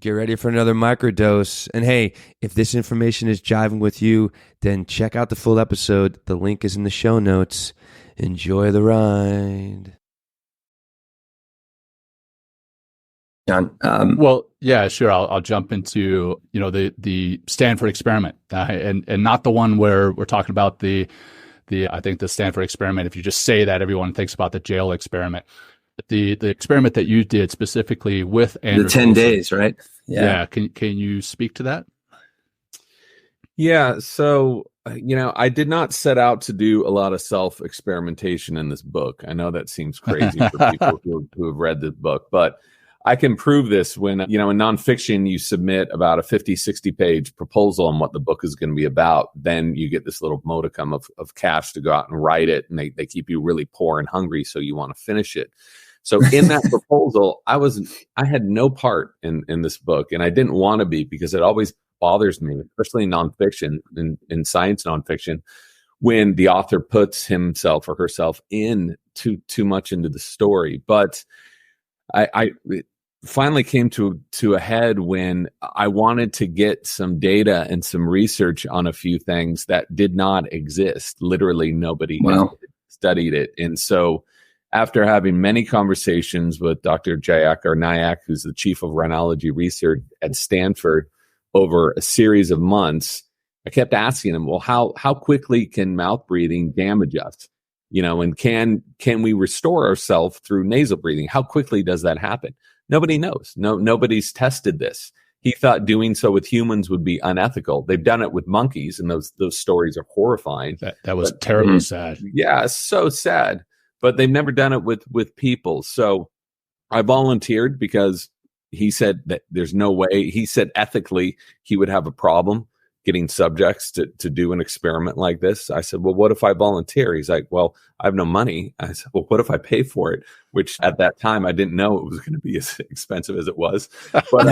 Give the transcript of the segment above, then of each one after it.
Get ready for another microdose. And hey, if this information is jiving with you, then check out the full episode. The link is in the show notes. Enjoy the ride. John, well, yeah, sure. I'll jump into the Stanford experiment, and not the one where we're talking about the I think the Stanford experiment. If you just say that, everyone thinks about the jail experiment. The experiment that you did specifically with Andrew. The 10 days, right? Yeah. Can you speak to that? Yeah. So, I did not set out to do a lot of self-experimentation in this book. I know that seems crazy for people who have read this book, but I can prove this when, in nonfiction, you submit about a 50, 60-page proposal on what the book is going to be about. Then you get this little modicum of cash to go out and write it. And they keep you really poor and hungry, so you want to finish it. So in that proposal, I had no part in this book, and I didn't want to be, because it always bothers me, especially in nonfiction, in science nonfiction, when the author puts himself or herself in too much into the story. But it finally came to a head when I wanted to get some data and some research on a few things that did not exist. Literally nobody had studied it. And so after having many conversations with Dr. Nayak, who's the chief of rhinology research at Stanford, over a series of months, I kept asking him, well, how quickly can mouth breathing damage us? And can we restore ourselves through nasal breathing? How quickly does that happen? Nobody knows. Nobody's tested this. He thought doing so with humans would be unethical. They've done it with monkeys, and those stories are horrifying. That was terribly sad. Yeah, so sad. But they've never done it with people. So I volunteered because he said that there's no way. He said ethically he would have a problem getting subjects to do an experiment like this. I said, well, what if I volunteer? He's like, well, I have no money. I said, well, what if I pay for it? Which at that time, I didn't know it was going to be as expensive as it was. But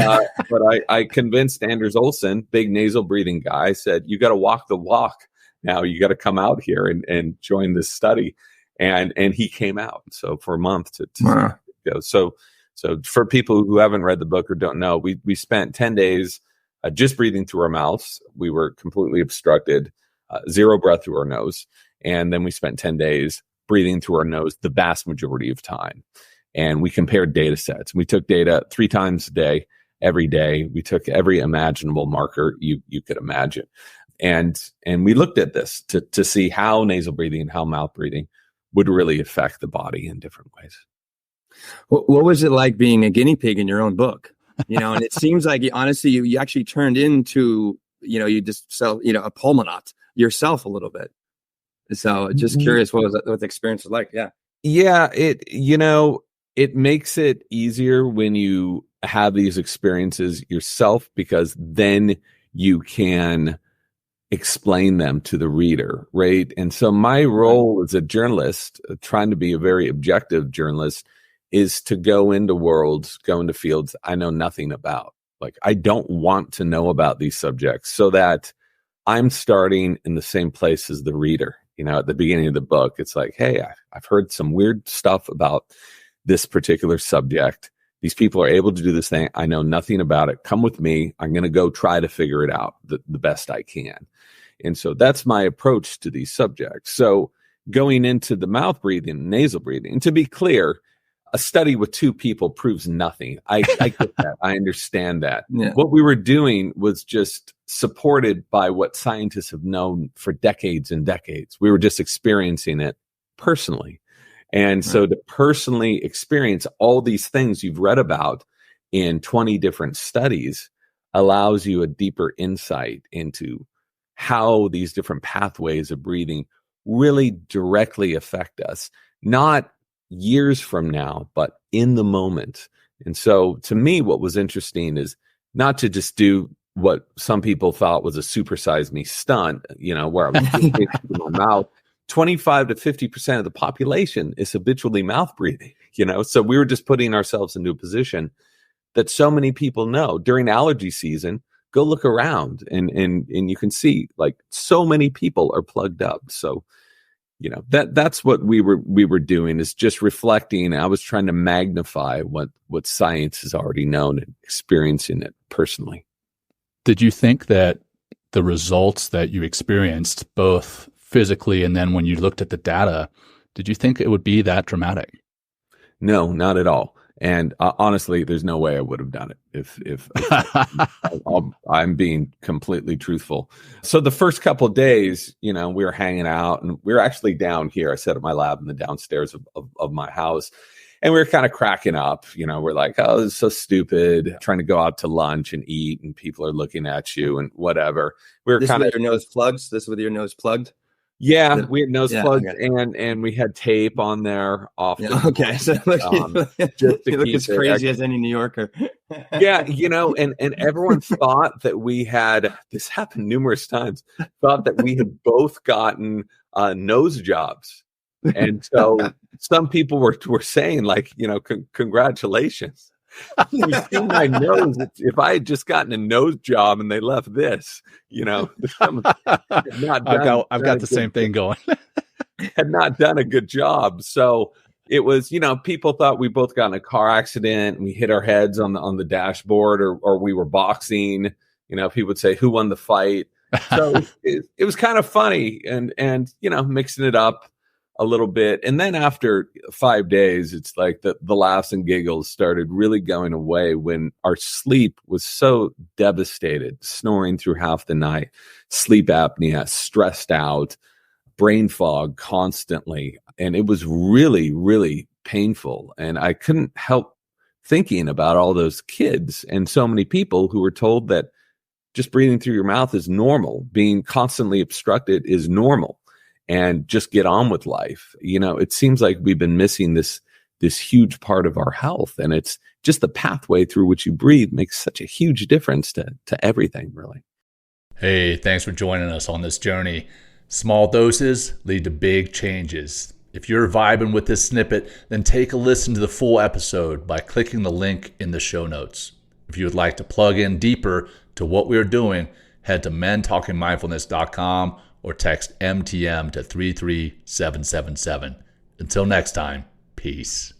I convinced Anders Olsen, big nasal breathing guy, I said, you got to walk the walk. Now you got to come out here and join this study. And he came out. So for a month to go. So for people who haven't read the book or don't know, we spent 10 days just breathing through our mouths. We were completely obstructed, zero breath through our nose. And then we spent 10 days breathing through our nose the vast majority of time. And we compared data sets. We took data 3 times a day, every day. We took every imaginable marker you could imagine. And we looked at this to see how nasal breathing and how mouth breathing would really affect the body in different ways. What was it like being a guinea pig in your own book? And it seems like, honestly, you actually turned into, you just a pulmonaut yourself a little bit. So just curious, what the experience was like? Yeah. Yeah. It makes it easier when you have these experiences yourself, because then you can explain them to the reader, right? And so my role as a journalist, trying to be a very objective journalist, is to go into fields I know nothing about. Like, I don't want to know about these subjects, so that I'm starting in the same place as the reader. At the beginning of the book, it's like, hey, I've heard some weird stuff about this particular subject. These people are able to do this thing. I know nothing about it. Come with me. I'm going to go try to figure it out the best I can. And so that's my approach to these subjects. So going into the mouth breathing, nasal breathing, and to be clear, a study with 2 people proves nothing. I get that. I understand that. Yeah. What we were doing was just supported by what scientists have known for decades and decades. We were just experiencing it personally. And so to personally experience all these things you've read about in 20 different studies allows you a deeper insight into how these different pathways of breathing really directly affect us, not years from now, but in the moment. And so to me, what was interesting is not to just do what some people thought was a supersize me stunt, where I was just in my mouth. 25 to 50% of the population is habitually mouth breathing, so we were just putting ourselves into a position that so many people know. During allergy season, go look around and you can see, like, so many people are plugged up. So that's what we were doing, is just reflecting. I was trying to magnify what science has already known and experiencing it personally. Did you think that the results that you experienced, both physically and then when you looked at the data, did you think it would be that dramatic? No, not at all. And honestly, there's no way I would have done it if I'm being completely truthful. So the first couple of days, we were hanging out, and we were actually down here. I set up my lab in the downstairs of my house, and we were kind of cracking up. We're like, oh, this is so stupid, trying to go out to lunch and eat, and people are looking at you and whatever. We were kind of your nose plugs. This with your nose plugged. Yeah, we had nose plugs, okay. and we had tape on there often. Yeah, okay, so you look as crazy as any New Yorker. Yeah, and everyone thought that we had, this happened numerous times, thought that we had both gotten nose jobs. And so some people were saying, like, congratulations. You see my nose. If I had just gotten a nose job and they left this, I've got the same thing going. Had not done a good job. So it was, people thought we both got in a car accident and we hit our heads on the dashboard, or we were boxing. People would say, who won the fight? So it was kind of funny and mixing it up a little bit. And then after 5 days, it's like the laughs and giggles started really going away when our sleep was so devastated, snoring through half the night, sleep apnea, stressed out, brain fog constantly. And it was really, really painful. And I couldn't help thinking about all those kids and so many people who were told that just breathing through your mouth is normal, being constantly obstructed is normal, and just get on with life. It seems like we've been missing this huge part of our health, and it's just the pathway through which you breathe makes such a huge difference to everything, really. Hey, thanks for joining us on this journey. Small doses lead to big changes. If you're vibing with this snippet, then take a listen to the full episode by clicking the link in the show notes. If you would like to plug in deeper to what we're doing, head to mentalkingmindfulness.com or text MTM to 33777. Until next time, peace.